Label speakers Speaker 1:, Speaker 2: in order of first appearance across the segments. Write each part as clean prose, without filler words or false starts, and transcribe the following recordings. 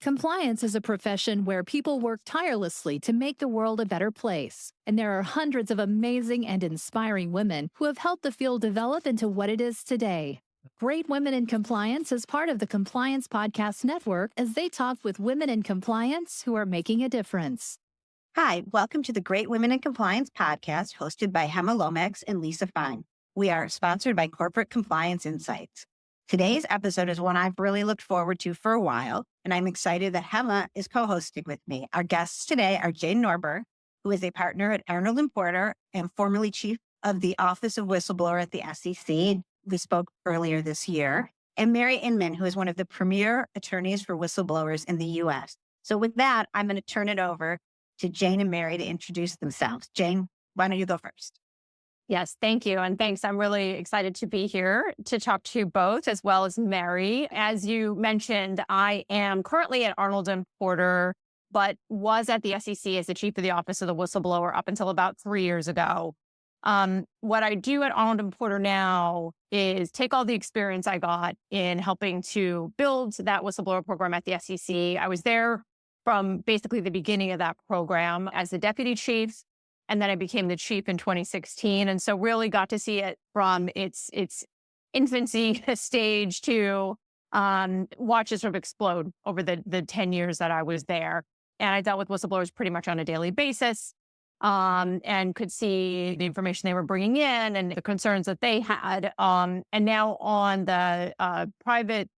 Speaker 1: Compliance is a profession where people work tirelessly to make the world a better place. And there are hundreds of amazing and inspiring women who have helped the field develop into what it is today. Great Women in Compliance is part of the Compliance Podcast Network as they talk with women in compliance who are making a difference.
Speaker 2: Hi, welcome to the Great Women in Compliance podcast hosted by Hema Lomax and Lisa Fine. We are sponsored by Corporate Compliance Insights. Today's episode is one I've really looked forward to for a while, and I'm excited that Hema is co-hosting with me. Our guests today are Jane Norberg, who is a partner at Arnold & Porter and formerly chief of the Office of Whistleblower at the SEC. We spoke earlier this year. And Mary Inman, who is one of the premier attorneys for whistleblowers in the U.S. So with that, I'm going to turn it over to Jane and Mary to introduce themselves. Jane, why don't you go first?
Speaker 3: Yes, thank you. And thanks. I'm really excited to be here to talk to you both, as well as Mary. As you mentioned, I am currently at Arnold & Porter, but was at the SEC as the chief of the Office of the Whistleblower up until about 3 years ago. What I do at Arnold & Porter now is take all the experience I got in helping to build that whistleblower program at the SEC. I was there from basically the beginning of that program as the deputy chief. And then I became the chief in 2016. And so really got to see it from its infancy stage to watch it sort of explode over the 10 years that I was there. And I dealt with whistleblowers pretty much on a daily basis and could see the information they were bringing in and the concerns that they had. And now on the private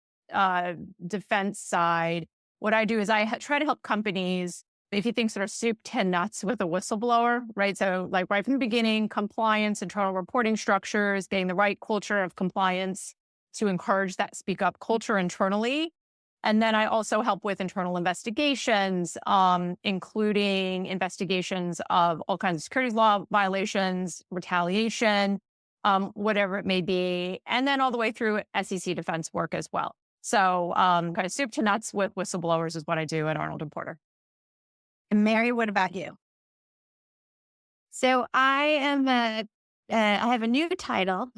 Speaker 3: defense side, what I do is I try to help companies, if you think sort of soup to nuts with a whistleblower, right? So like right from the beginning, compliance, internal reporting structures, getting the right culture of compliance to encourage that speak up culture internally. And then I also help with internal investigations, including investigations of all kinds of securities law violations, retaliation, whatever it may be. And then all the way through SEC defense work as well. So kind of soup to nuts with whistleblowers is what I do at Arnold & Porter.
Speaker 2: And Mary, what about you?
Speaker 4: So I have a new title.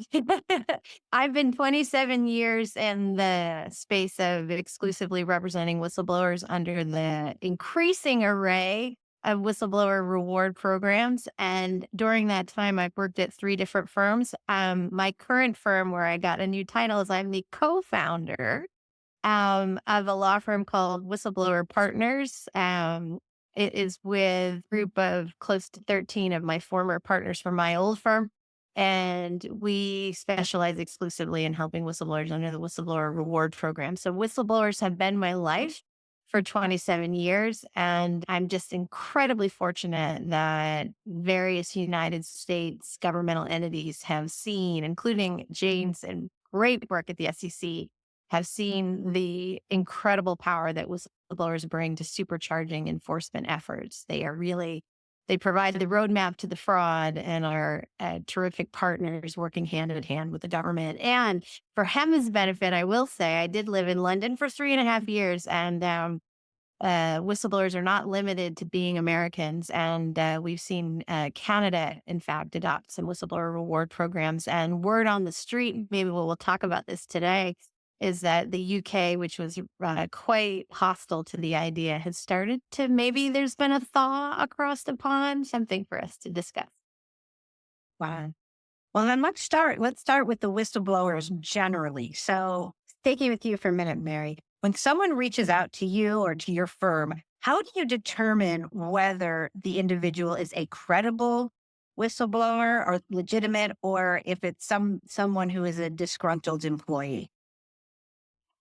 Speaker 4: I've been 27 years in the space of exclusively representing whistleblowers under the increasing array of whistleblower reward programs. And during that time, I've worked at 3 different firms. My current firm where I got a new title is I'm the co-founder of a law firm called Whistleblower Partners. It is with a group of close to 13 of my former partners from my old firm. And we specialize exclusively in helping whistleblowers under the Whistleblower Reward Program. So whistleblowers have been my life for 27 years. And I'm just incredibly fortunate that various United States governmental entities have seen, including Jane's and great work at the SEC, have seen the incredible power that whistleblowers bring to supercharging enforcement efforts. They provide the roadmap to the fraud and are terrific partners working hand in hand with the government. And for Hema's benefit, I will say I did live in London for 3.5 years, and whistleblowers are not limited to being Americans. And we've seen Canada, in fact, adopt some whistleblower reward programs. And word on the street, maybe we'll talk about this today, is that the UK, which was quite hostile to the idea, has started to, maybe there's been a thaw across the pond, something for us to discuss.
Speaker 2: Wow. Well, then let's start with the whistleblowers generally. So taking with you for a minute, Mary, when someone reaches out to you or to your firm, how do you determine whether the individual is a credible whistleblower or legitimate, or if it's someone who is a disgruntled employee?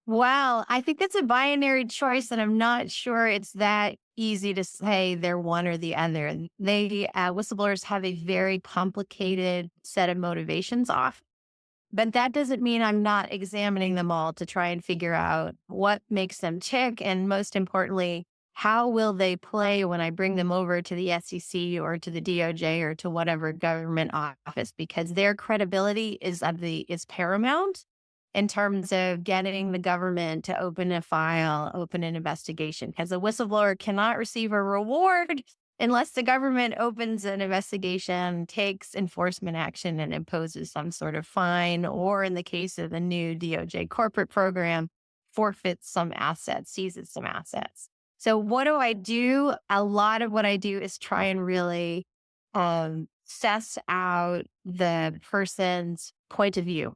Speaker 4: Well, I think that's a binary choice, and I'm not sure it's that easy to say they're one or the other. Whistleblowers have a very complicated set of motivations off, but that doesn't mean I'm not examining them all to try and figure out what makes them tick, and most importantly, how will they play when I bring them over to the SEC or to the DOJ or to whatever government office, because their credibility is paramount in terms of getting the government to open a file, open an investigation, because a whistleblower cannot receive a reward unless the government opens an investigation, takes enforcement action, and imposes some sort of fine, or in the case of the new DOJ corporate program, forfeits some assets, seizes some assets. So what do I do? A lot of what I do is try and really suss out the person's point of view.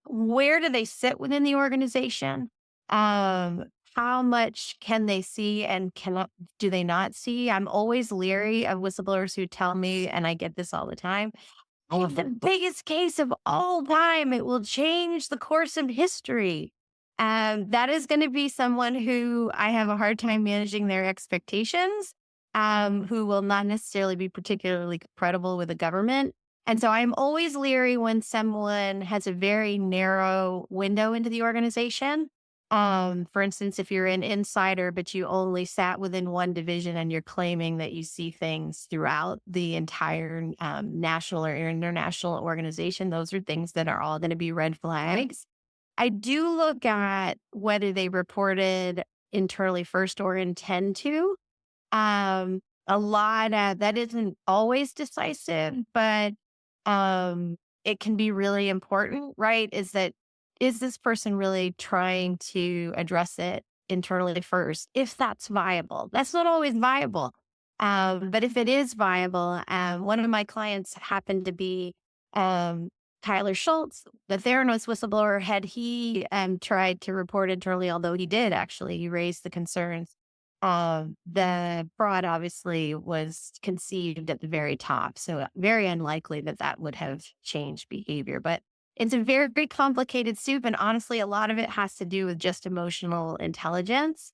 Speaker 4: Where do they sit within the organization? How much can they see and cannot do they not see? I'm always leery of whistleblowers who tell me, and I get this all the time, I have the biggest case of all time. It will change the course of history. That is going to be someone who I have a hard time managing their expectations, who will not necessarily be particularly credible with the government. And so I'm always leery when someone has a very narrow window into the organization. For instance, if you're an insider, but you only sat within one division and you're claiming that you see things throughout the entire national or international organization, those are things that are all going to be red flags. I do look at whether they reported internally first or intend to. A lot that isn't always decisive, but it can be really important, right? Is this person really trying to address it internally first? If that's viable, that's not always viable. But if it is viable, one of my clients happened to be Tyler Schultz, the Theranos whistleblower. Had he tried to report internally, although he did actually, he raised the concerns. The fraud obviously was conceived at the very top. So very unlikely that that would have changed behavior. But it's a very, very complicated soup. And honestly, a lot of it has to do with just emotional intelligence.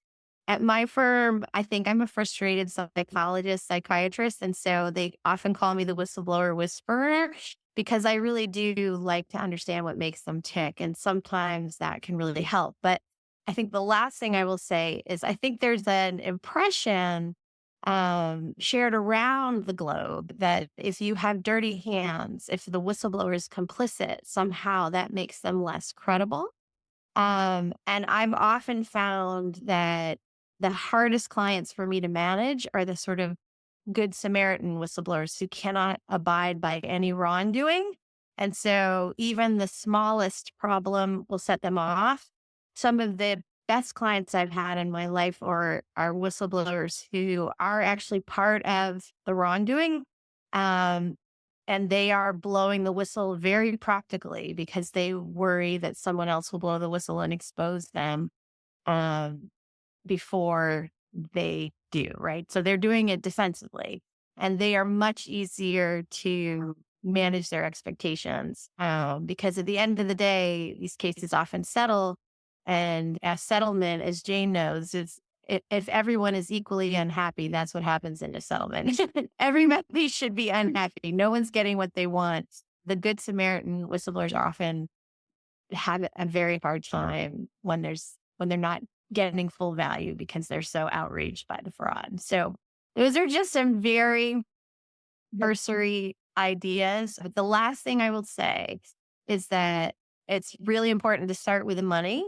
Speaker 4: At my firm, I think I'm a frustrated psychologist, psychiatrist. And so they often call me the whistleblower whisperer because I really do like to understand what makes them tick. And sometimes that can really help. But I think the last thing I will say is I think there's an impression shared around the globe that if you have dirty hands, if the whistleblower is complicit, somehow that makes them less credible. And I've often found that the hardest clients for me to manage are the sort of good Samaritan whistleblowers who cannot abide by any wrongdoing. And so even the smallest problem will set them off. Some of the best clients I've had in my life are whistleblowers who are actually part of the wrongdoing. And they are blowing the whistle very practically because they worry that someone else will blow the whistle and expose them before they do, right? So they're doing it defensively, and they are much easier to manage their expectations because at the end of the day, these cases often settle. And a settlement, as Jane knows, is if everyone is equally unhappy, that's what happens in a settlement. Everybody should be unhappy. No one's getting what they want. The good Samaritan whistleblowers often have a very hard time when they're not getting full value because they're so outraged by the fraud. So those are just some very cursory ideas. But the last thing I will say is that it's really important to start with the money.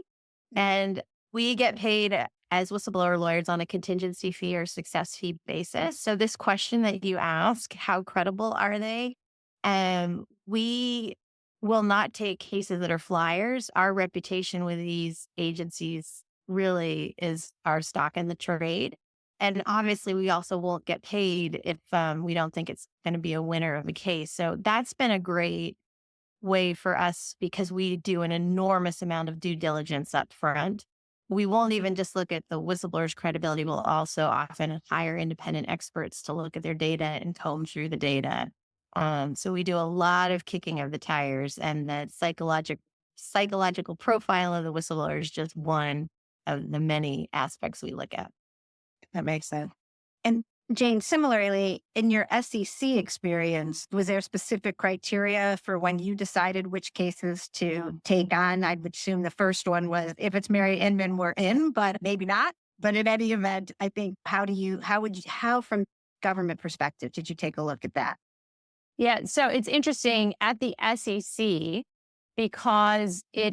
Speaker 4: And we get paid as whistleblower lawyers on a contingency fee or success fee basis. So this question that you ask, how credible are they? We will not take cases that are flyers. Our reputation with these agencies really is our stock in the trade. And obviously, we also won't get paid if we don't think it's going to be a winner of a case. So that's been a great way for us because we do an enormous amount of due diligence up front. We won't even just look at the whistleblower's credibility. We'll also often hire independent experts to look at their data and comb through the data. So we do a lot of kicking of the tires, and the psychological profile of the whistleblower is just one of the many aspects we look at.
Speaker 2: That makes sense. And Jane, similarly, in your SEC experience, was there specific criteria for when you decided which cases to take on? I would assume the first one was if it's Mary Inman, we're in, but maybe not. But in any event, I think how from government perspective, did you take a look at that?
Speaker 3: Yeah. So it's interesting at the SEC because the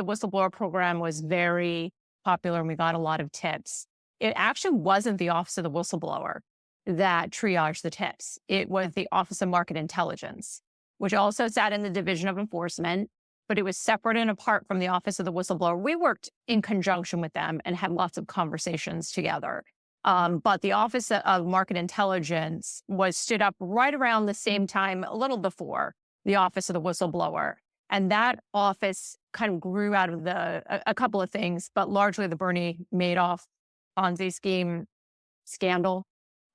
Speaker 3: whistleblower program was very popular and we got a lot of tips. It actually wasn't the Office of the Whistleblower that triaged the tips. It was the Office of Market Intelligence, which also sat in the Division of Enforcement. but it was separate and apart from the Office of the Whistleblower. We worked in conjunction with them and had lots of conversations together. But the Office of Market Intelligence was stood up right around the same time, a little before the Office of the Whistleblower. And that office kind of grew out of a couple of things, but largely the Bernie Madoff Ponzi scheme scandal.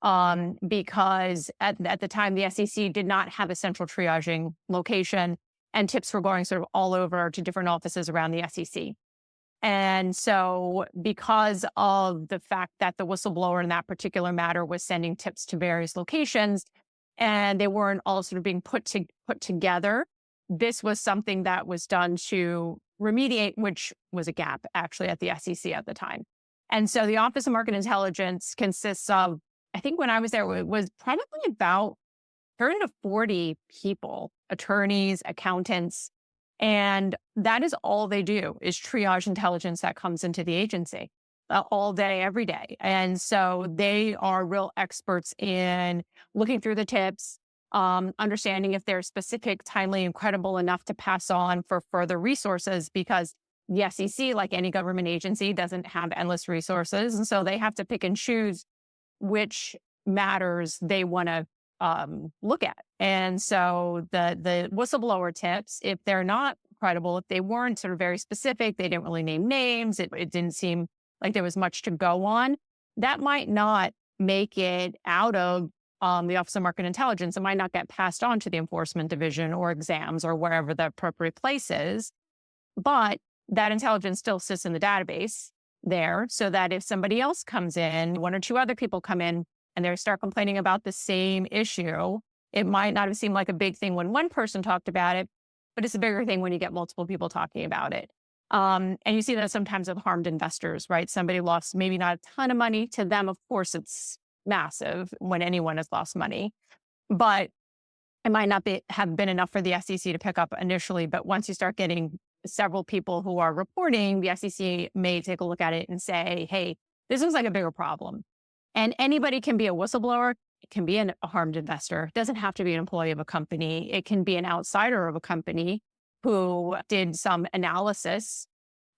Speaker 3: Because at the time, the SEC did not have a central triaging location, and tips were going sort of all over to different offices around the SEC. And so because of the fact that the whistleblower in that particular matter was sending tips to various locations and they weren't all sort of being put together, this was something that was done to remediate, which was a gap actually at the SEC at the time. And so the Office of Market Intelligence consists of, I think when I was there, it was probably about 30 to 40 people, attorneys, accountants. And that is all they do, is triage intelligence that comes into the agency all day, every day. And so they are real experts in looking through the tips, understanding if they're specific, timely, and credible enough to pass on for further resources, because the SEC, like any government agency, doesn't have endless resources. And so they have to pick and choose which matters they want to look at. And so the whistleblower tips, if they're not credible, if they weren't sort of very specific, they didn't really name names, it didn't seem like there was much to go on, that might not make it out of the Office of Market Intelligence. It might not get passed on to the Enforcement Division or exams or wherever the appropriate place is. But that intelligence still sits in the database there, so that if somebody else comes in, one or two other people come in and they start complaining about the same issue, it might not have seemed like a big thing when one person talked about it, but it's a bigger thing when you get multiple people talking about it. And you see that sometimes with harmed investors, right? Somebody lost maybe not a ton of money. To them, of course, it's massive when anyone has lost money, but it might not have been enough for the SEC to pick up initially. But once you start getting several people who are reporting, the SEC may take a look at it and say, hey, this looks like a bigger problem. And anybody can be a whistleblower. It can be a harmed investor. It doesn't have to be an employee of a company. It can be an outsider of a company who did some analysis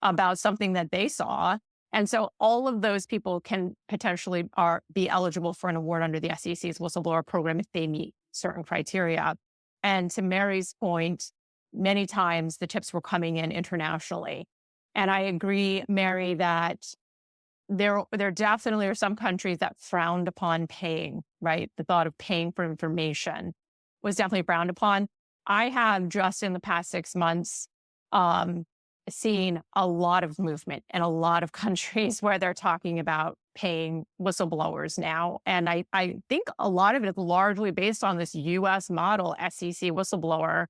Speaker 3: about something that they saw. And so all of those people can potentially be eligible for an award under the SEC's whistleblower program if they meet certain criteria. And to Mary's point, many times the tips were coming in internationally. And I agree, Mary, that there definitely are some countries that frowned upon paying, right? The thought of paying for information was definitely frowned upon. I have just in the past 6 months seen a lot of movement in a lot of countries where they're talking about paying whistleblowers now. And I think a lot of it is largely based on this US model SEC whistleblower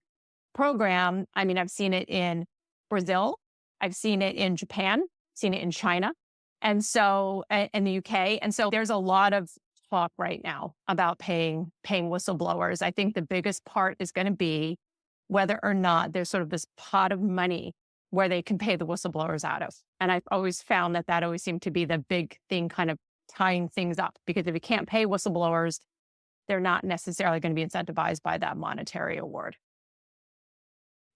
Speaker 3: program. I mean, I've seen it in Brazil, I've seen it in Japan, seen it in China, and so in the UK. And so there's a lot of talk right now about paying whistleblowers. I think the biggest part is going to be whether or not there's sort of this pot of money where they can pay the whistleblowers out of. And I've always found that always seemed to be the big thing kind of tying things up, because if you can't pay whistleblowers, they're not necessarily going to be incentivized by that monetary award.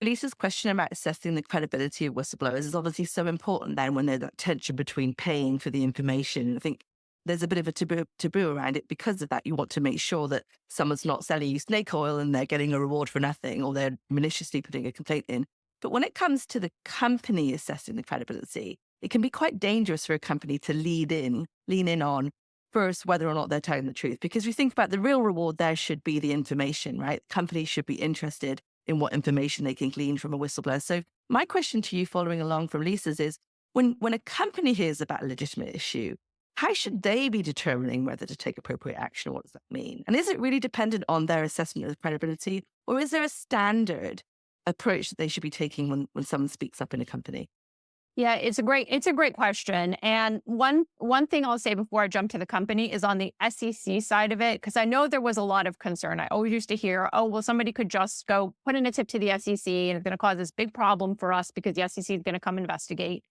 Speaker 5: Lisa's question about assessing the credibility of whistleblowers is obviously so important then when there's that tension between paying for the information. I think there's a bit of a taboo around it because of that. You want to make sure that someone's not selling you snake oil and they're getting a reward for nothing, or they're maliciously putting a complaint in. But when it comes to the company assessing the credibility, it can be quite dangerous for a company to lean in on first whether or not they're telling the truth. Because if you think about the real reward, there should be the information, right? Companies should be interested in what information they can glean from a whistleblower. So my question to you, following along from Lisa's, is when a company hears about a legitimate issue, how should they be determining whether to take appropriate action? What does that mean? And is it really dependent on their assessment of credibility, or is there a standard approach that they should be taking when someone speaks up in a company?
Speaker 3: Yeah, it's a great question. And one thing I'll say before I jump to the company is on the SEC side of it, because I know there was a lot of concern. I always used to hear, oh, well, somebody could just go put in a tip to the SEC and it's going to cause this big problem for us because the SEC is going to come investigate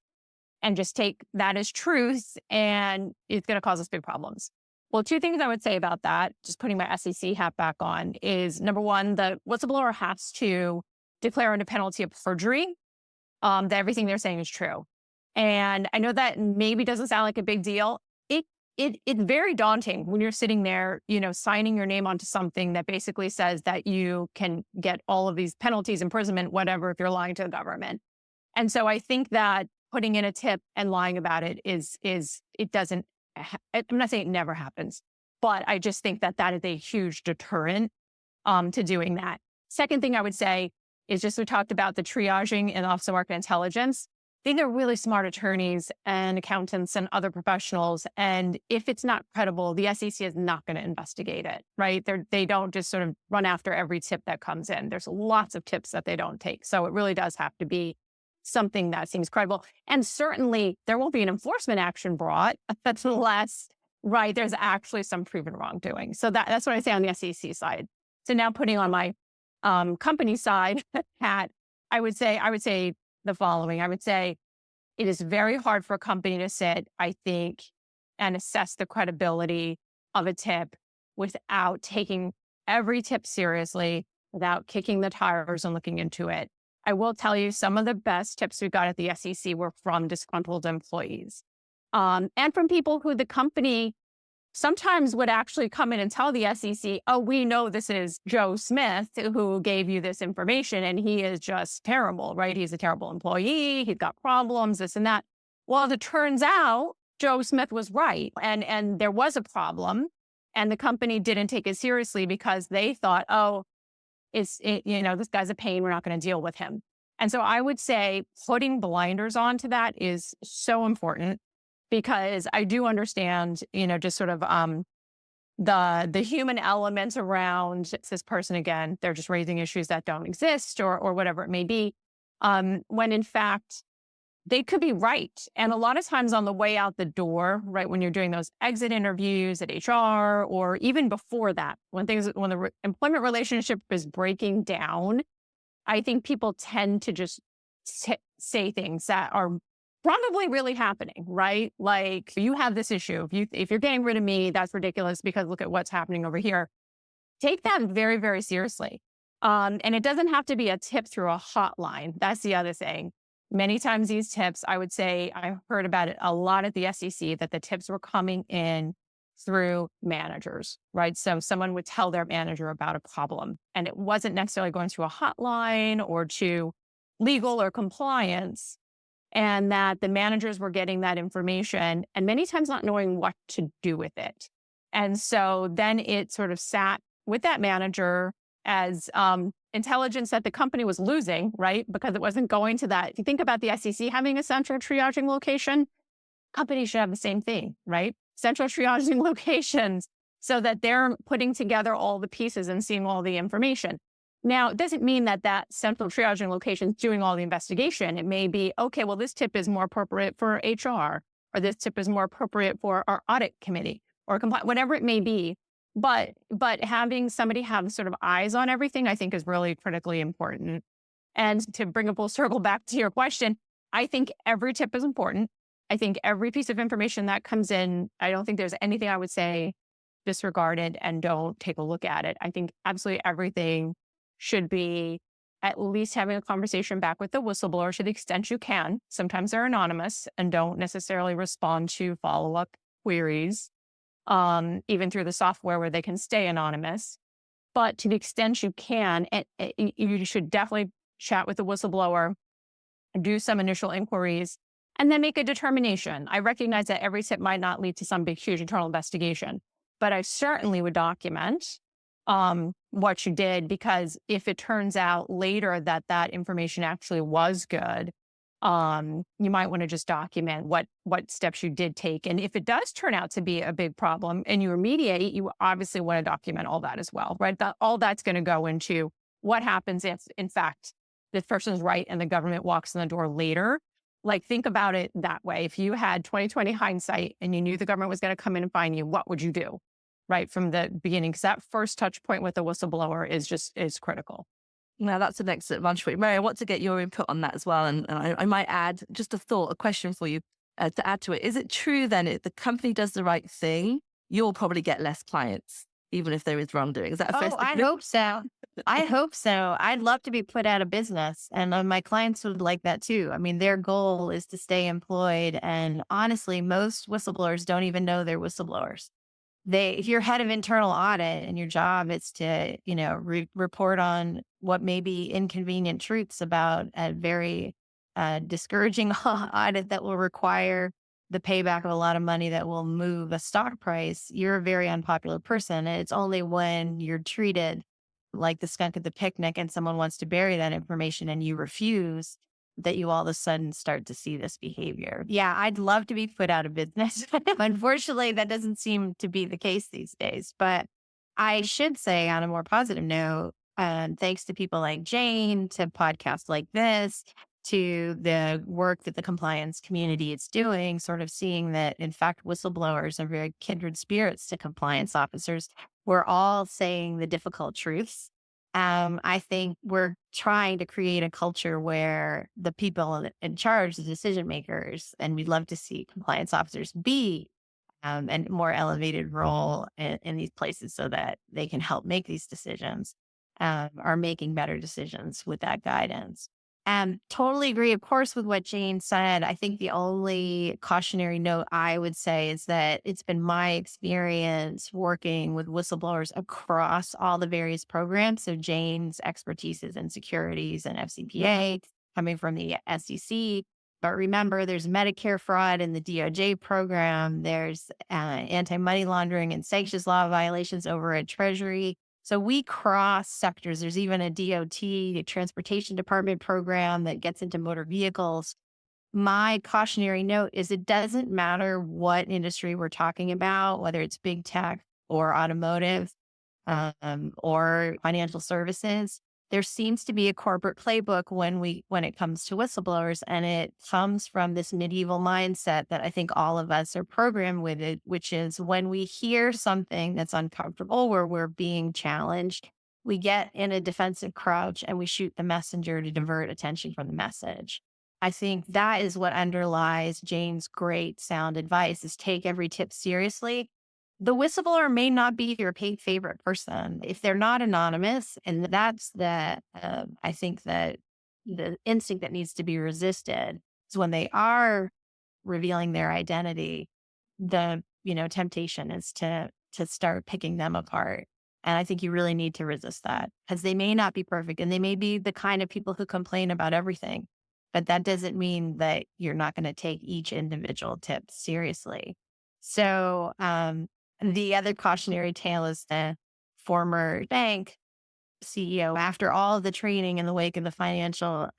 Speaker 3: and just take that as truth, and it's going to cause us big problems. Well, two things I would say about that, just putting my SEC hat back on, is number one, the whistleblower has to declare under penalty of perjury that everything they're saying is true. And I know that maybe doesn't sound like a big deal. It's very daunting when you're sitting there, signing your name onto something that basically says that you can get all of these penalties, imprisonment, whatever, if you're lying to the government. And so I think that putting in a tip and lying about it it doesn't, I'm not saying it never happens, but I just think that is a huge deterrent to doing that. Second thing I would say is just we talked about the triaging in Office of Market Intelligence. These are really smart attorneys and accountants and other professionals. And if it's not credible, the SEC is not going to investigate it, right? They don't just sort of run after every tip that comes in. There's lots of tips that they don't take. So it really does have to be something that seems credible. And certainly there won't be an enforcement action brought unless, right, there's actually some proven wrongdoing. So that's what I say on the SEC side. So now putting on my company side hat, I would say the following. I would say it is very hard for a company to sit, I think, and assess the credibility of a tip without taking every tip seriously, without kicking the tires and looking into it. I will tell you some of the best tips we got at the SEC were from disgruntled employees and from people who the company sometimes would actually come in and tell the SEC, oh, we know this is Joe Smith who gave you this information and he is just terrible, right? He's a terrible employee. He's got problems, this and that. Well, it turns out Joe Smith was right. And there was a problem and the company didn't take it seriously because they thought, oh, this guy's a pain. We're not going to deal with him. And so I would say putting blinders on to that is so important. Because I do understand, just sort of the human element around this person, again, they're just raising issues that don't exist or whatever it may be, when in fact, they could be right. And a lot of times on the way out the door, right, when you're doing those exit interviews at HR or even before that, when the employment relationship is breaking down, I think people tend to just say things that are probably really happening, right? Like you have this issue. If you're getting rid of me, that's ridiculous because look at what's happening over here. Take that very, very seriously. And it doesn't have to be a tip through a hotline. That's the other thing. Many times these tips, I would say, I heard about it a lot at the SEC, that the tips were coming in through managers, right? So someone would tell their manager about a problem and it wasn't necessarily going to a hotline or to legal or compliance. And that the managers were getting that information and many times not knowing what to do with it. And so then it sort of sat with that manager as intelligence that the company was losing, right? Because it wasn't going to that. If you think about the SEC having a central triaging location, companies should have the same thing, right? Central triaging locations so that they're putting together all the pieces and seeing all the information. Now, it doesn't mean that central triaging location is doing all the investigation. It may be, okay, well, this tip is more appropriate for HR, or this tip is more appropriate for our audit committee, or whatever it may be. But having somebody have sort of eyes on everything, I think is really critically important. And to bring a full circle back to your question, I think every tip is important. I think every piece of information that comes in, I don't think there's anything I would say disregard it and don't take a look at it. I think absolutely everything should be at least having a conversation back with the whistleblower to the extent you can. Sometimes they're anonymous and don't necessarily respond to follow-up queries, even through the software where they can stay anonymous. But to the extent you can, you should definitely chat with the whistleblower, do some initial inquiries, and then make a determination. I recognize that every tip might not lead to some big, huge internal investigation, but I certainly would document what you did, because if it turns out later that information actually was good, you might want to just document what steps you did take. And if it does turn out to be a big problem and you remediate, you obviously want to document all that as well, right? All that's going to go into what happens if, in fact, this person's right and the government walks in the door later. Like, think about it that way. If you had 20/20 hindsight and you knew the government was going to come in and find you, what would you do? Right from the beginning, because that first touch point with the whistleblower is critical.
Speaker 5: Now, that's an excellent vantage point. Mary, I want to get your input on that as well. And I might add just a question for you to add to it. Is it true then if the company does the right thing, you'll probably get less clients? even if there is wrongdoing. Is that a fair
Speaker 4: Oh, I
Speaker 5: statement?
Speaker 4: hope so. I hope so. I'd love to be put out of business. And my clients would like that too. I mean, their goal is to stay employed. And honestly, most whistleblowers don't even know they're whistleblowers. If you're head of internal audit and your job is to, report on what may be inconvenient truths about a very discouraging audit that will require the payback of a lot of money that will move a stock price, you're a very unpopular person. And it's only when you're treated like the skunk at the picnic and someone wants to bury that information and you refuse that you all of a sudden start to see this behavior. Yeah, I'd love to be put out of business. Unfortunately, that doesn't seem to be the case these days. But I should say, on a more positive note, thanks to people like Jane, to podcasts like this, to the work that the compliance community is doing, sort of seeing that, in fact, whistleblowers are very kindred spirits to compliance officers. We're all saying the difficult truths. I think we're trying to create a culture where the people in charge, the decision makers, and we'd love to see compliance officers be a more elevated role in these places so that they can help make these decisions, are making better decisions with that guidance. Totally agree, of course, with what Jane said. I think the only cautionary note I would say is that it's been my experience working with whistleblowers across all the various programs. So Jane's expertise is in securities and FCPA, coming from the SEC. But remember, there's Medicare fraud in the DOJ program. There's anti-money laundering and sanctions law violations over at Treasury. So we cross sectors. There's even a DOT, a transportation department program that gets into motor vehicles. My cautionary note is it doesn't matter what industry we're talking about, whether it's big tech or automotive or financial services. There seems to be a corporate playbook when it comes to whistleblowers, and it comes from this medieval mindset that I think all of us are programmed with it, which is when we hear something that's uncomfortable, where we're being challenged, we get in a defensive crouch and we shoot the messenger to divert attention from the message. I think that is what underlies Jane's great sound advice: is take every tip seriously. The whistleblower may not be your favorite person if they're not anonymous. And that's I think that the instinct that needs to be resisted is when they are revealing their identity, the, temptation is to start picking them apart. And I think you really need to resist that, because they may not be perfect and they may be the kind of people who complain about everything, but that doesn't mean that you're not going to take each individual tip seriously. So, the other cautionary tale is the former bank CEO, after all of the training in the wake of the financial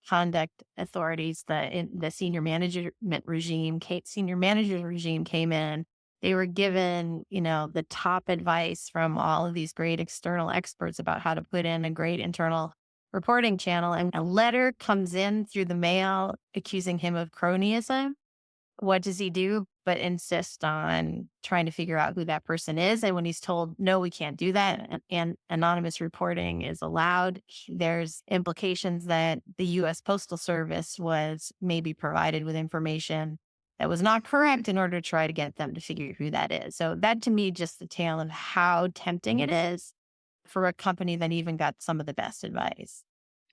Speaker 4: conduct authorities, the senior management regime came in. They were given, the top advice from all of these great external experts about how to put in a great internal reporting channel. And a letter comes in through the mail accusing him of cronyism. What does he do but insist on trying to figure out who that person is? And when he's told, no, we can't do that, and anonymous reporting is allowed, there's implications that the U.S. Postal Service was maybe provided with information that was not correct in order to try to get them to figure who that is. So that, to me, just the tale of how tempting it is for a company that even got some of the best advice.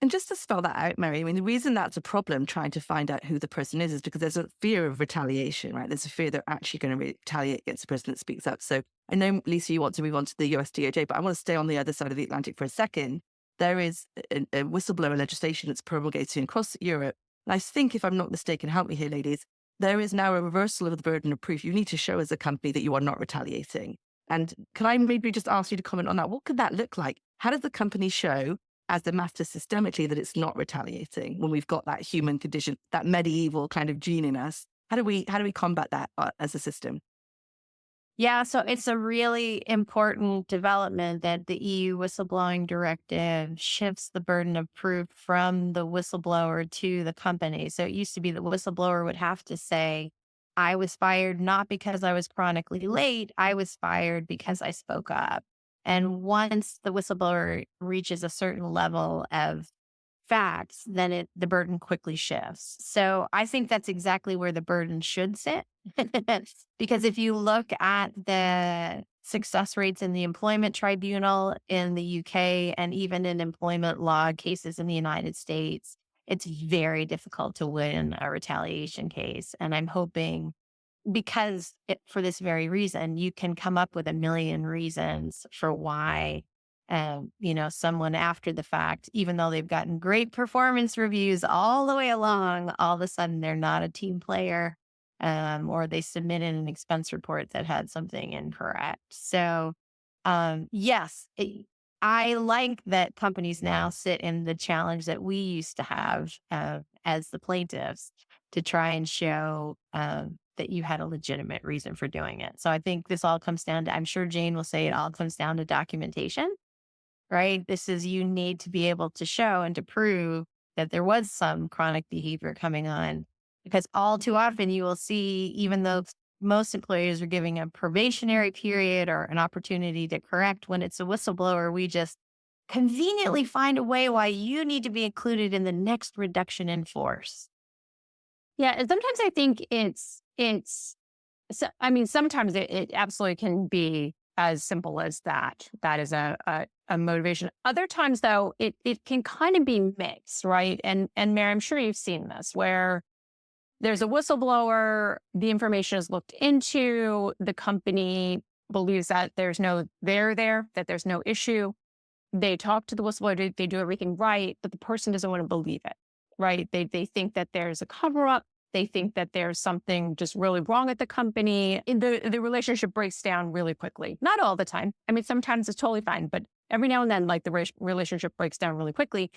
Speaker 5: And just to spell that out, Mary, I mean, the reason that's a problem trying to find out who the person is because there's a fear of retaliation, right? There's a fear they're actually going to retaliate against the person that speaks up. So I know, Lisa, you want to move on to the US DOJ, but I want to stay on the other side of the Atlantic for a second. There is a whistleblower legislation that's promulgating across Europe. And I think, if I'm not mistaken, help me here, ladies, there is now a reversal of the burden of proof. You need to show as a company that you are not retaliating. And can I maybe just ask you to comment on that? What could that look like? How does the company show, as the matter systemically, that it's not retaliating when we've got that human condition, that medieval kind of gene in us? How do we combat that as a system?
Speaker 4: Yeah, so it's a really important development that the EU whistleblowing directive shifts the burden of proof from the whistleblower to the company. So it used to be the whistleblower would have to say, I was fired not because I was chronically late, I was fired because I spoke up. And once the whistleblower reaches a certain level of facts, then the burden quickly shifts. So I think that's exactly where the burden should sit. Because if you look at the success rates in the employment tribunal in the UK and even in employment law cases in the United States, it's very difficult to win a retaliation case. And I'm hoping for this very reason, you can come up with a million reasons for why, someone after the fact, even though they've gotten great performance reviews all the way along, all of a sudden they're not a team player, or they submitted an expense report that had something incorrect. So, yes, I like that companies now sit in the challenge that we used to have as the plaintiffs to try and show that you had a legitimate reason for doing it. So I think this all comes down to, I'm sure Jane will say it all comes down to documentation, right? You need to be able to show and to prove that there was some chronic behavior coming on, because all too often you will see, even though most employers are giving a probationary period or an opportunity to correct, when it's a whistleblower, we just conveniently find a way why you need to be included in the next reduction in force.
Speaker 3: Yeah, and sometimes I think sometimes it absolutely can be as simple as that. That is a motivation. Other times, though, it can kind of be mixed, right? And Mary, I'm sure you've seen this, where there's a whistleblower, the information is looked into, the company believes that there's no there there, that there's no issue. They talk to the whistleblower, they do everything right, but the person doesn't want to believe it, right? They think that there's a cover up. They think that there's something just really wrong at the company. The relationship breaks down really quickly. Not all the time. I mean, sometimes it's totally fine, but every now and then, like, the relationship breaks down really quickly.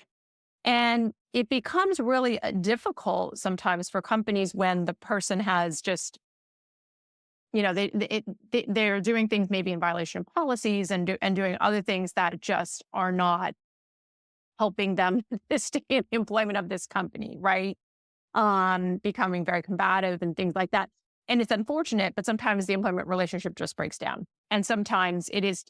Speaker 3: And it becomes really difficult sometimes for companies when the person has just, they're doing things maybe in violation of policies and doing other things that just are not helping them to stay in employment of this company, right? Becoming very combative and things like that. And it's unfortunate, but sometimes the employment relationship just breaks down. And sometimes it is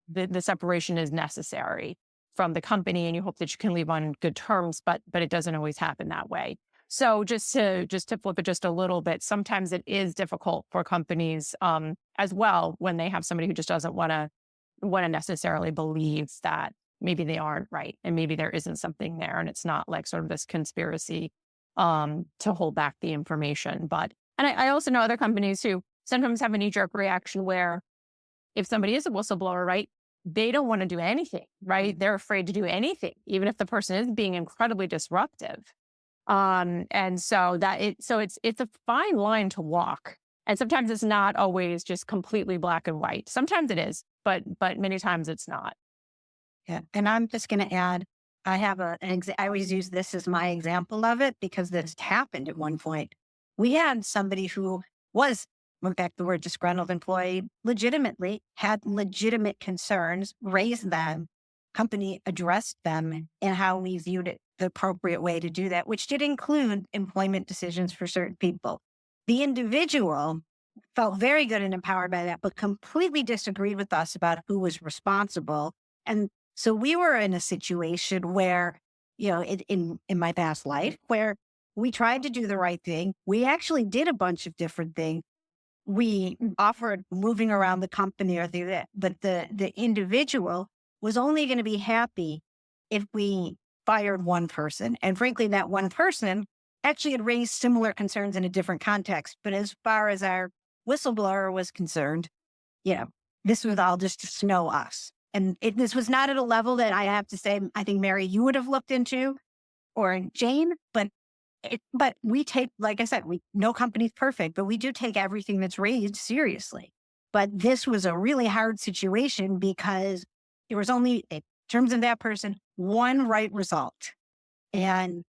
Speaker 3: the separation is necessary from the company, and you hope that you can leave on good terms, but it doesn't always happen that way. So just to flip it just a little bit, sometimes it is difficult for companies as well when they have somebody who just doesn't want to necessarily believe that maybe they aren't right and maybe there isn't something there, and it's not like sort of this conspiracy to hold back the information. And I also know other companies who sometimes have a knee-jerk reaction where if somebody is a whistleblower, right, they don't want to do anything, right? They're afraid to do anything, even if the person is being incredibly disruptive. And so it's a fine line to walk. And sometimes it's not always just completely black and white. Sometimes it is, but many times it's not.
Speaker 2: Yeah. And I'm just going to add, I have I always use this as my example of it because this happened at one point. We had somebody who went back to the word disgruntled employee, legitimately had legitimate concerns, raised them, company addressed them, and how we viewed it the appropriate way to do that, which did include employment decisions for certain people. The individual felt very good and empowered by that, but completely disagreed with us about who was responsible. And so we were in a situation where, in my past life, where we tried to do the right thing. We actually did a bunch of different things. We offered moving around the company or that, but the individual was only going to be happy if we fired one person. And frankly, that one person actually had raised similar concerns in a different context. But as far as our whistleblower was concerned, this was all just to snow us. And this was not at a level that I have to say, I think, Mary, you would have looked into, or Jane, but we take, like I said, no company's perfect, but we do take everything that's raised seriously. But this was a really hard situation because there was only, in terms of that person, one right result. And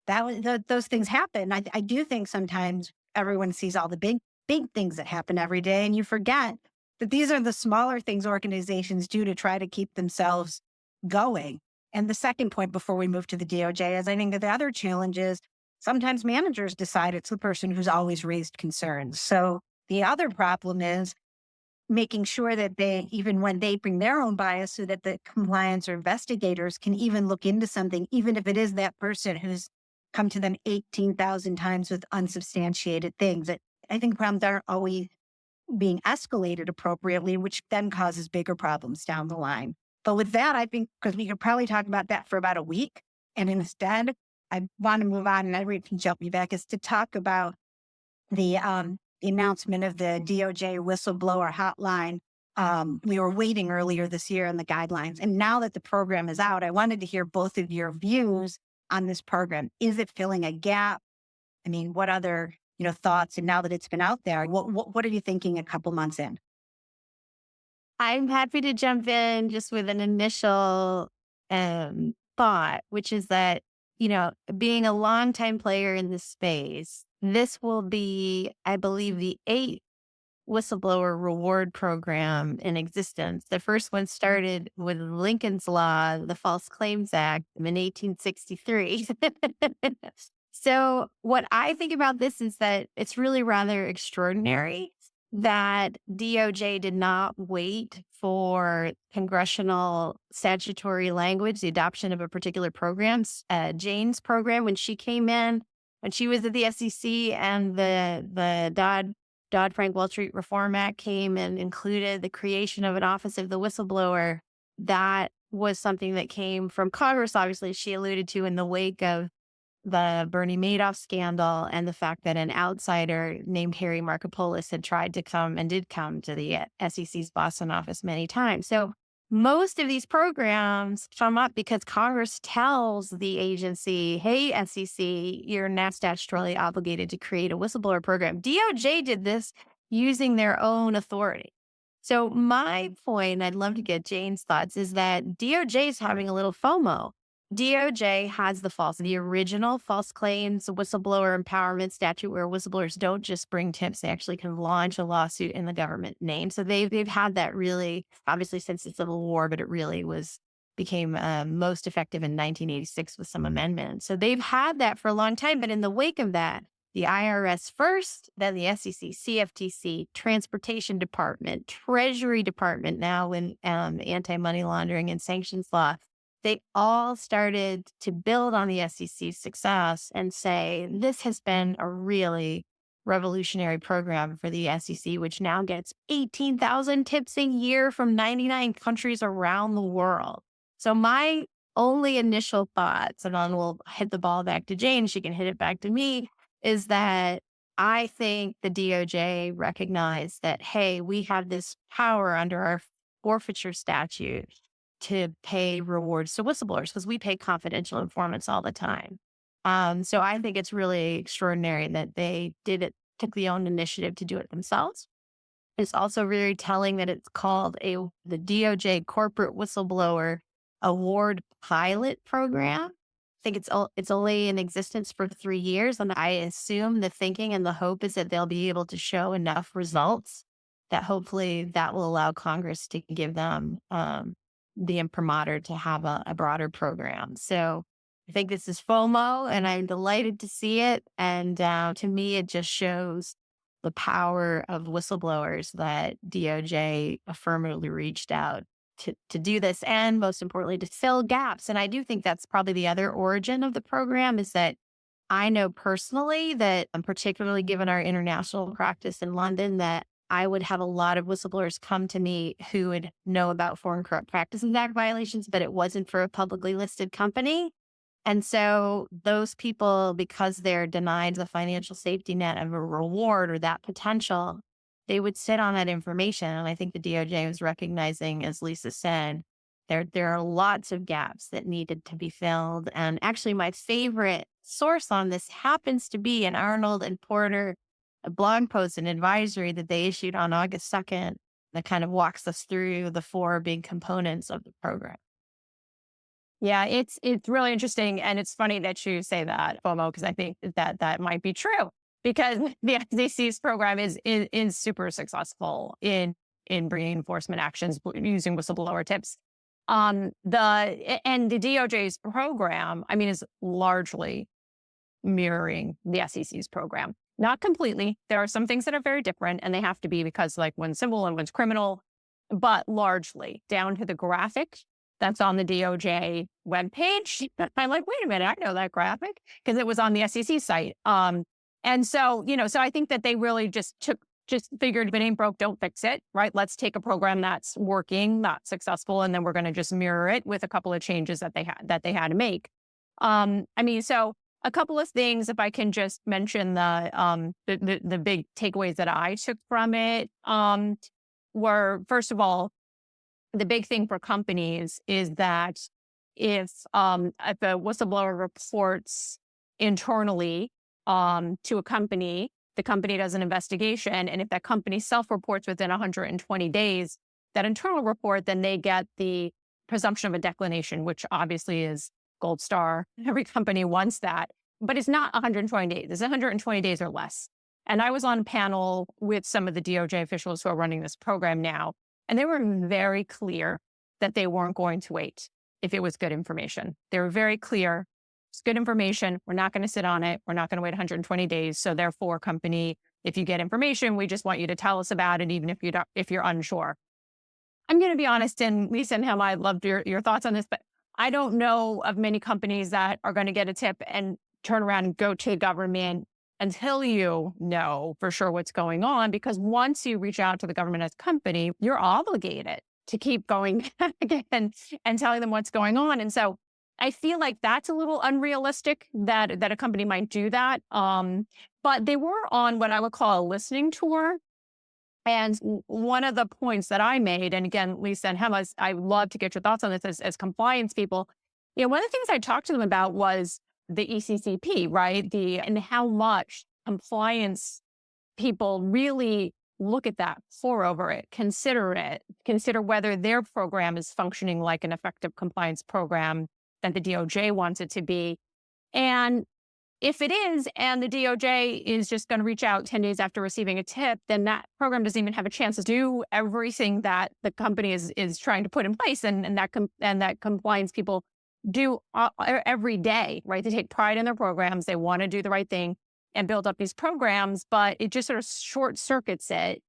Speaker 2: that was those things happen. I do think sometimes everyone sees all the big things that happen every day, and you forget that these are the smaller things organizations do to try to keep themselves going. And the second point before we move to the DOJ is I think that the other challenge is sometimes managers decide it's the person who's always raised concerns. So the other problem is making sure that they, even when they bring their own bias, so that the compliance or investigators can even look into something, even if it is that person who's come to them 18,000 times with unsubstantiated things. That I think problems aren't always being escalated appropriately, which then causes bigger problems down the line. But with that, I think, because we could probably talk about that for about a week. And instead, I want to move on, and everyone can jump me back, is to talk about the announcement of the DOJ whistleblower hotline. We were waiting earlier this year on the guidelines. And now that the program is out, I wanted to hear both of your views on this program. Is it filling a gap? I mean, what other, thoughts? And now that it's been out there, what are you thinking a couple months in?
Speaker 4: I'm happy to jump in just with an initial thought, which is that, being a longtime player in this space, this will be, I believe, the 8th whistleblower reward program in existence. The first one started with Lincoln's Law, the False Claims Act in 1863. So what I think about this is that it's really rather extraordinary that DOJ did not wait for congressional statutory language, the adoption of a particular program. Jane's program, when she came in, when she was at the SEC, and the Dodd-Frank Wall Street Reform Act came and included the creation of an office of the whistleblower, that was something that came from Congress. Obviously, she alluded to in the wake of the Bernie Madoff scandal and the fact that an outsider named Harry Markopolos had tried to come to the SEC's Boston office many times. So most of these programs come up because Congress tells the agency, hey, SEC, you're now statutorily obligated to create a whistleblower program. DOJ did this using their own authority. So my point, I'd love to get Jane's thoughts, is that DOJ is having a little FOMO. DOJ has the original false claims whistleblower empowerment statute, where whistleblowers don't just bring tips, they actually can launch a lawsuit in the government name. So they've had that really, obviously since the Civil War, but it really became most effective in 1986 with some amendments. So they've had that for a long time. But in the wake of that, the IRS first, then the SEC, CFTC, Transportation Department, Treasury Department, now in anti-money laundering and sanctions law, they all started to build on the SEC's success and say, this has been a really revolutionary program for the SEC, which now gets 18,000 tips a year from 99 countries around the world. So my only initial thoughts, and then we'll hit the ball back to Jane, she can hit it back to me, is that I think the DOJ recognized that, hey, we have this power under our forfeiture statute to pay rewards to whistleblowers because we pay confidential informants all the time. So I think it's really extraordinary that they took the own initiative to do it themselves. It's also very telling that it's called the DOJ Corporate Whistleblower Award Pilot Program. I think it's only in existence for 3 years, and I assume the thinking and the hope is that they'll be able to show enough results that hopefully that will allow Congress to give them the imprimatur to have a broader program. So I think this is FOMO, and I'm delighted to see it. And to me, it just shows the power of whistleblowers that DOJ affirmatively reached out to do this, and most importantly, to fill gaps. And I do think that's probably the other origin of the program, is that I know personally that, particularly given our international practice in London, that I would have a lot of whistleblowers come to me who would know about Foreign Corrupt Practices Act violations, but it wasn't for a publicly listed company. And so those people, because they're denied the financial safety net of a reward or that potential, they would sit on that information. And I think the DOJ was recognizing, as Lisa said, there are lots of gaps that needed to be filled. And actually, my favorite source on this happens to be an Arnold and Porter a blog post, an advisory that they issued on August 2nd that kind of walks us through the 4 big components of the program.
Speaker 3: Yeah, it's really interesting. And it's funny that you say that, FOMO, because I think that might be true, because the SEC's program is super successful in bringing enforcement actions using whistleblower tips. The DOJ's program, I mean, is largely mirroring the SEC's program. Not completely. There are some things that are very different, and they have to be, because like one's civil and one's criminal, but largely down to the graphic that's on the DOJ webpage. I'm like, wait a minute, I know that graphic because it was on the SEC site. And so, so I think that they really just took just figured if it ain't broke, don't fix it, right? Let's take a program that's working, not successful, and then we're going to just mirror it with a couple of changes that they had to make. So a couple of things, if I can just mention the big takeaways that I took from it, were, first of all, the big thing for companies is that if a whistleblower reports internally to a company, the company does an investigation, and if that company self-reports within 120 days, that internal report, then they get the presumption of a declination, which obviously is gold star. Every company wants that, but it's not 120 days. It's 120 days or less. And I was on a panel with some of the DOJ officials who are running this program now, and they were very clear that they weren't going to wait if it was good information. They were very clear. It's good information. We're not going to sit on it. We're not going to wait 120 days. So therefore, company, if you get information, we just want you to tell us about it, even if you're unsure. I'm going to be honest, and Lisa and Hem, I'd love your thoughts on this, but I don't know of many companies that are going to get a tip and turn around and go to government until you know for sure what's going on. Because once you reach out to the government as a company, you're obligated to keep going again and telling them what's going on. And so I feel like that's a little unrealistic that a company might do that. But they were on what I would call a listening tour. And one of the points that I made, and again, Lisa and Hema, I love to get your thoughts on this as compliance people. One of the things I talked to them about was the ECCP, right? And how much compliance people really look at that, pore over it, consider whether their program is functioning like an effective compliance program that the DOJ wants it to be. And if it is, and the DOJ is just going to reach out 10 days after receiving a tip, then that program doesn't even have a chance to do everything that the company is trying to put in place, and that compliance people do every day, right? They take pride in their programs. They want to do the right thing and build up these programs, but it just sort of short circuits it.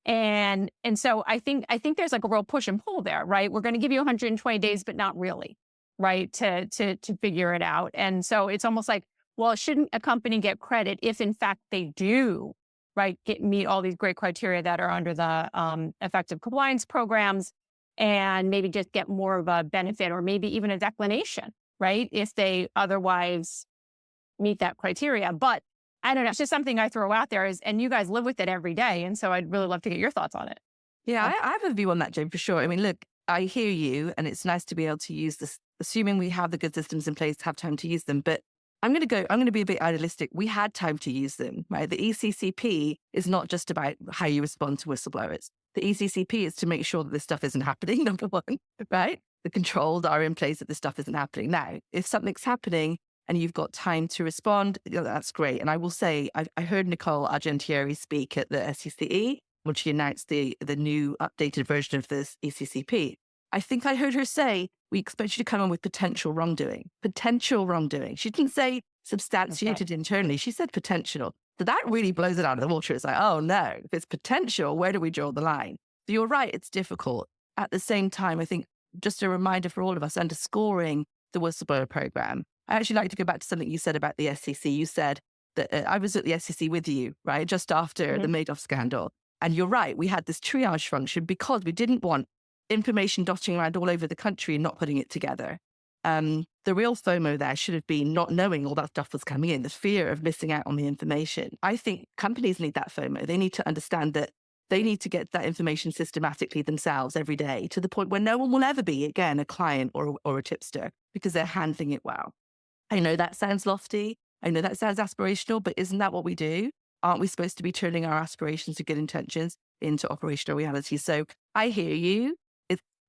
Speaker 3: And so I think there's like a real push and pull there, right? We're going to give you 120 days, but not really, right? To figure it out. And so it's almost like, well, shouldn't a company get credit if in fact they do, right, meet all these great criteria that are under the effective compliance programs, and maybe just get more of a benefit or maybe even a declination, right, if they otherwise meet that criteria. But I don't know, it's just something I throw out there, and you guys live with it every day. And so I'd really love to get your thoughts on it.
Speaker 5: Yeah, I have a view on that, Jane, for sure. I mean, look, I hear you, and it's nice to be able to use this, assuming we have the good systems in place, have time to use them. But I'm going to be a bit idealistic. We had time to use them, right? The ECCP is not just about how you respond to whistleblowers. The ECCP is to make sure that this stuff isn't happening, number one, right? The controls are in place that this stuff isn't happening. Now, if something's happening and you've got time to respond, that's great. And I will say, I heard Nicole Argentieri speak at the SCCE when she announced the new updated version of this ECCP. I think I heard her say, we expect you to come on with potential wrongdoing. Potential wrongdoing. She didn't say substantiated internally. She said potential. So that really blows it out of the water. It's like, oh no, if it's potential, where do we draw the line? So you're right, it's difficult. At the same time, I think just a reminder for all of us, underscoring the whistleblower program. I actually like to go back to something you said about the SEC. You said that I was at the SEC with you, right, just after the Madoff scandal. And you're right, we had this triage function because we didn't want information dotting around all over the country and not putting it together. The real FOMO there should have been not knowing all that stuff was coming in, the fear of missing out on the information. I think companies need that FOMO. They need to understand that they need to get that information systematically themselves every day to the point where no one will ever be, again, a client or a tipster because they're handling it well. I know that sounds lofty. I know that sounds aspirational, but isn't that what we do? Aren't we supposed to be turning our aspirations and good intentions into operational reality? So I hear you.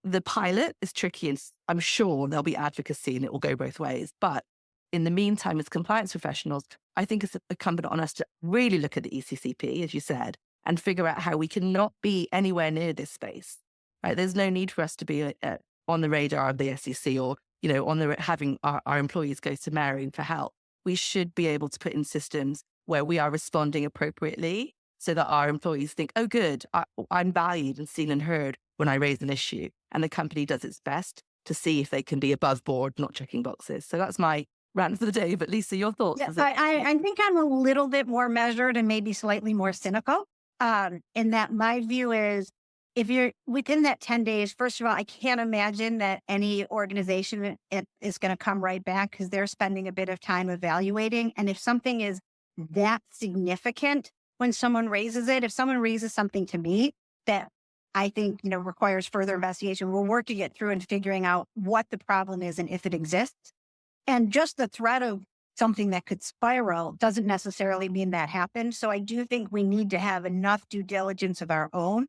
Speaker 5: The pilot is tricky, and I'm sure there'll be advocacy and it will go both ways. But in the meantime, as compliance professionals, I think it's incumbent on us to really look at the ECCP, as you said, and figure out how we cannot be anywhere near this space. Right? There's no need for us to be on the radar of the SEC or, on having our employees go to Mary for help. We should be able to put in systems where we are responding appropriately so that our employees think, oh, good, I'm valued and seen and heard when I raise an issue. And the company does its best to see if they can be above board, not checking boxes. So that's my rant for the day. But Lisa, your thoughts?
Speaker 2: Yes, I think I'm a little bit more measured and maybe slightly more cynical. And that my view is if you're within that 10 days, first of all, I can't imagine that any organization is going to come right back because they're spending a bit of time evaluating. And if something is that significant when someone raises it, if someone raises something to me that I think, requires further investigation, we're working it through and figuring out what the problem is and if it exists. And just the threat of something that could spiral doesn't necessarily mean that happened. So I do think we need to have enough due diligence of our own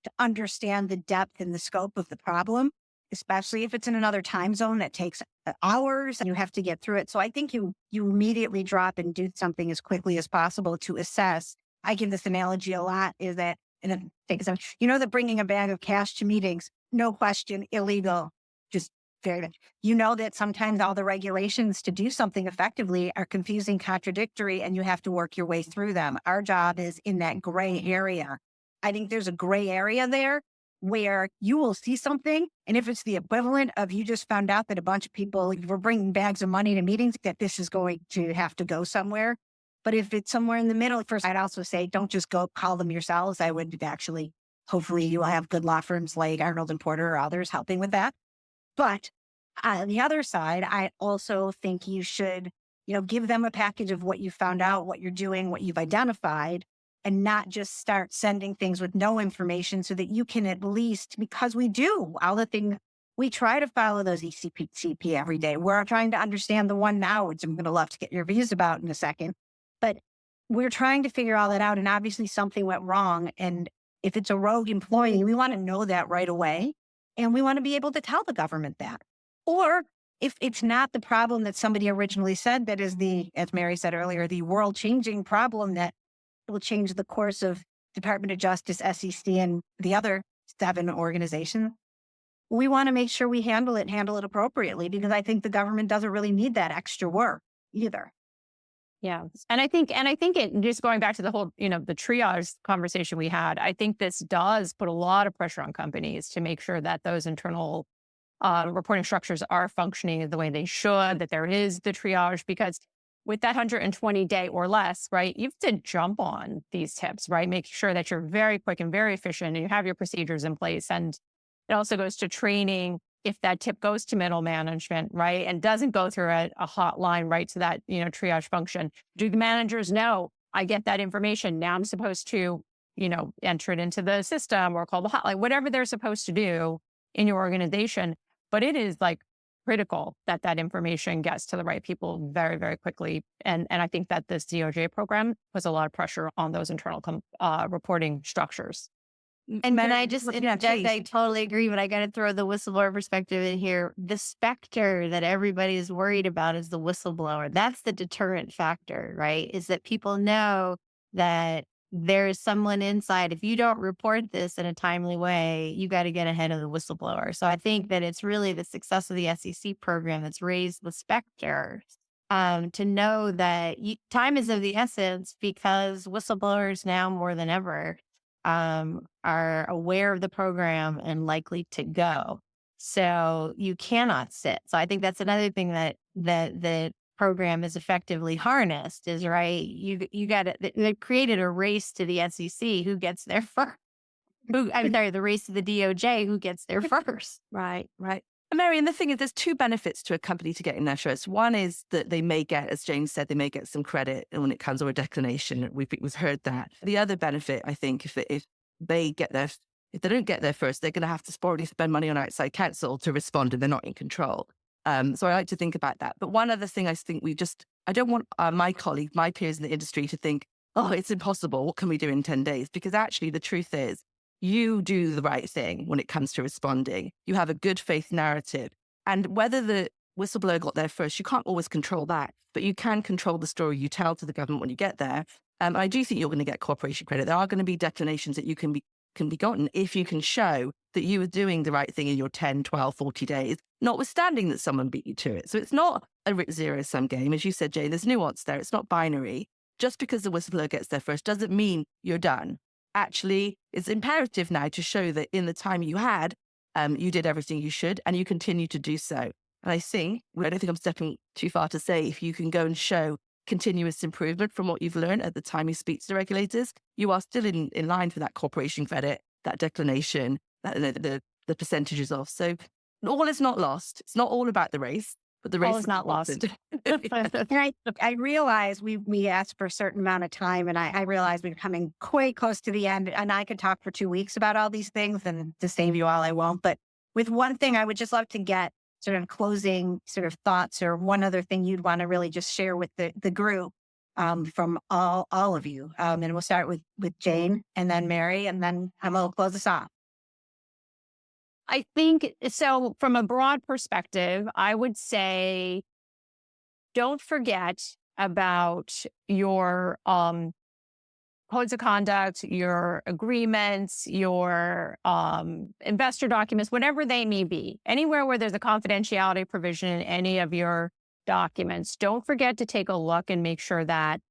Speaker 2: to understand the depth and the scope of the problem, especially if it's in another time zone that takes hours and you have to get through it. So I think you immediately drop and do something as quickly as possible to assess. I give this analogy a lot is that, and that bringing a bag of cash to meetings, no question, illegal, just very much. That sometimes all the regulations to do something effectively are confusing, contradictory, and you have to work your way through them. Our job is in that gray area. I think there's a gray area there where you will see something. And if it's the equivalent of you just found out that a bunch of people were bringing bags of money to meetings, that this is going to have to go somewhere. But if it's somewhere in the middle, first, I'd also say, don't just go call them yourselves. I would actually, hopefully you will have good law firms like Arnold and Porter or others helping with that. But on the other side, I also think you should, give them a package of what you found out, what you're doing, what you've identified, and not just start sending things with no information so that you can at least, because we do all the things, we try to follow those ECP every day. We're trying to understand the one now, which I'm going to love to get your views about in a second. But we're trying to figure all that out. And obviously something went wrong. And if it's a rogue employee, we want to know that right away. And we want to be able to tell the government that. Or if it's not the problem that somebody originally said, that is as Mary said earlier, the world-changing problem that will change the course of Department of Justice, SEC, and the other 7 organizations, we want to make sure we handle it appropriately, because I think the government doesn't really need that extra work either.
Speaker 3: Yeah. And I think it, just going back to the whole, the triage conversation we had, I think this does put a lot of pressure on companies to make sure that those internal reporting structures are functioning the way they should, that there is the triage, because with that 120 day or less, right, you have to jump on these tips, right? Make sure that you're very quick and very efficient and you have your procedures in place. And it also goes to training. If that tip goes to middle management, right, and doesn't go through a hotline right to that, triage function, do the managers know, I get that information, now I'm supposed to, enter it into the system or call the hotline, whatever they're supposed to do in your organization. But it is critical that that information gets to the right people very, very quickly. And I think that this DOJ program puts a lot of pressure on those internal reporting structures.
Speaker 4: And can I just interject? I totally agree, but I got to throw the whistleblower perspective in here. The specter that everybody is worried about is the whistleblower. That's the deterrent factor, right? Is that people know that there is someone inside. If you don't report this in a timely way, you got to get ahead of the whistleblower. So I think that it's really the success of the SEC program that's raised the specter to know that time is of the essence, because whistleblowers now more than ever are aware of the program and likely to go. So you cannot sit. So I think that's another thing that the program is effectively harnessed is, right, you got it. They've created a race to the SEC who gets there first. The race to the DOJ who gets there first.
Speaker 5: Right. And Mary, and the thing is, there's 2 benefits to a company to getting there first. One is that they may get, as James said, they may get some credit when it comes, or a declination. We've heard that. The other benefit, I think, if they don't get there first, they're going to have to probably spend money on outside counsel to respond, and they're not in control. So I like to think about that. But one other thing I think I don't want my colleagues, my peers in the industry to think, oh, it's impossible. What can we do in 10 days? Because actually the truth is, you do the right thing when it comes to responding. You have a good faith narrative. And whether the whistleblower got there first, you can't always control that, but you can control the story you tell to the government when you get there. I do think you're going to get cooperation credit. There are going to be declinations that you can be gotten if you can show that you were doing the right thing in your 10, 12, 40 days, notwithstanding that someone beat you to it. So it's not a zero-sum game. As you said, Jane, there's nuance there. It's not binary. Just because the whistleblower gets there first doesn't mean you're done. Actually, it's imperative now to show that in the time you had, you did everything you should, and you continue to do so. And I don't think I'm stepping too far to say, if you can go and show continuous improvement from what you've learned at the time you speak to the regulators, you are still in line for that corporation credit, that declination, that the percentages of. So all is not lost. It's not all about the race, but the race
Speaker 3: All is not lost.
Speaker 2: And I realize we asked for a certain amount of time, and I realize we're coming quite close to the end, and I could talk for 2 weeks about all these things, and to save you all, I won't. But with one thing, I would just love to get sort of closing sort of thoughts, or one other thing you'd want to really just share with the group from all of you. And we'll start with Jane, and then Mary, and then Emma will close us off.
Speaker 3: I think so. From a broad perspective, I would say don't forget about your codes of conduct, your agreements, your investor documents, whatever they may be. Anywhere where there's a confidentiality provision in any of your documents, don't forget to take a look and make sure that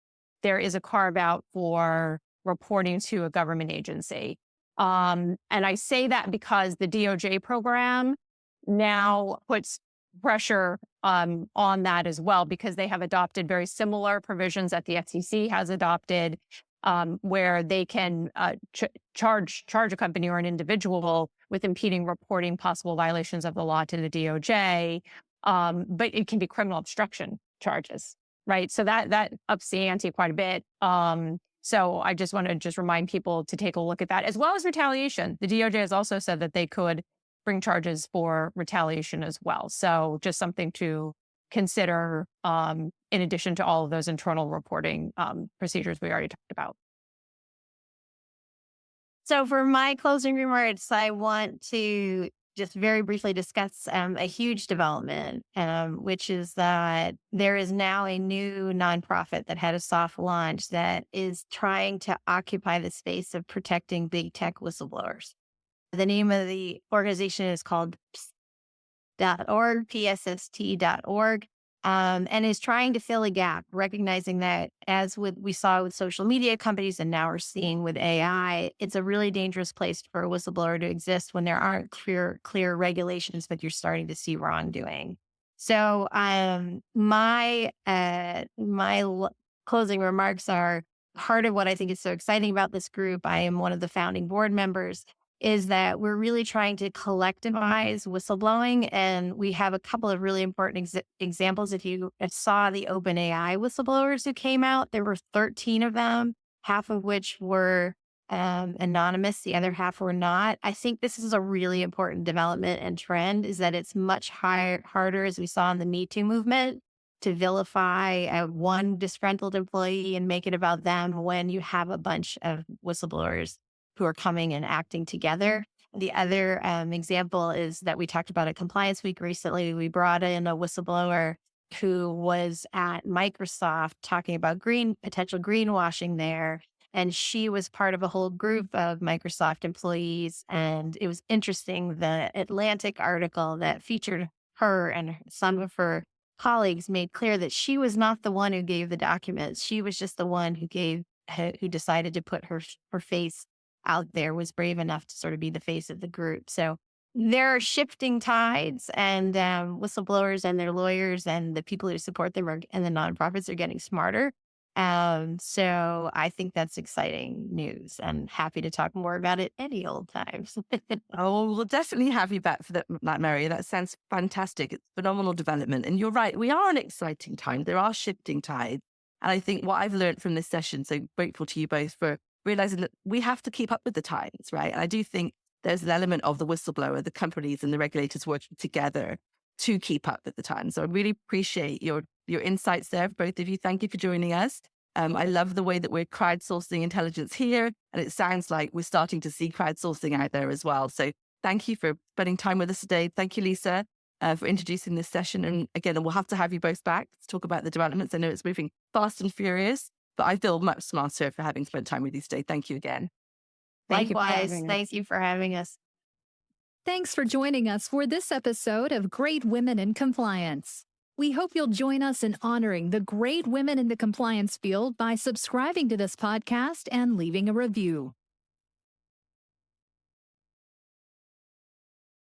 Speaker 3: there is a carve out for reporting to a government agency. And I say that because the DOJ program now puts pressure on that as well, because they have adopted very similar provisions that the FTC has adopted, where they can charge a company or an individual with impeding reporting possible violations of the law to the DOJ, but it can be criminal obstruction charges, right? So that ups the ante quite a bit. So I just want to remind people to take a look at that, as well as retaliation. The DOJ has also said that they could bring charges for retaliation as well. So just something to consider in addition to all of those internal reporting procedures we already talked about.
Speaker 4: So for my closing remarks, I want to just very briefly discuss a huge development, which is that there is now a new nonprofit that had a soft launch that is trying to occupy the space of protecting big tech whistleblowers. The name of the organization is called PSST.org, PSST.org, and is trying to fill a gap, recognizing that as we saw with social media companies and now we're seeing with AI, it's a really dangerous place for a whistleblower to exist when there aren't clear regulations, but you're starting to see wrongdoing. So my closing remarks are part of what I think is so exciting about this group. I am one of the founding board members. Is that we're really trying to collectivize whistleblowing. And we have a couple of really important examples. If you saw the OpenAI whistleblowers who came out, there were 13 of them, half of which were anonymous, the other half were not. I think this is a really important development and trend, is that it's much harder, as we saw in the Me Too movement, to vilify one disgruntled employee and make it about them when you have a bunch of whistleblowers who are coming and acting together. The other example is that we talked about at Compliance Week recently. We brought in a whistleblower who was at Microsoft talking about potential greenwashing there. And she was part of a whole group of Microsoft employees. And it was interesting, the Atlantic article that featured her and some of her colleagues made clear that she was not the one who gave the documents. She was just the one who decided to put her face out there, was brave enough to sort of be the face of the group. So there are shifting tides, and whistleblowers and their lawyers and the people who support them and the nonprofits are getting smarter. So I think that's exciting news, and happy to talk more about it any old times.
Speaker 5: Oh, we'll definitely have you back for that, Mary. That sounds fantastic. It's phenomenal development. And you're right, we are an exciting time. There are shifting tides. And I think what I've learned from this session, so grateful to you both for realizing that we have to keep up with the times, right? And I do think there's an element of the whistleblower, the companies and the regulators working together to keep up with the times. So I really appreciate your insights there, both of you. Thank you for joining us. I love the way that we're crowdsourcing intelligence here. And it sounds like we're starting to see crowdsourcing out there as well. So thank you for spending time with us today. Thank you, Lisa, for introducing this session. And again, we'll have to have you both back to talk about the developments. I know it's moving fast and furious, but I feel much smarter for having spent time with you today. Thank you again.
Speaker 4: Likewise, thank you for having us.
Speaker 1: Thanks for joining us for this episode of Great Women in Compliance. We hope you'll join us in honoring the great women in the compliance field by subscribing to this podcast and leaving a review.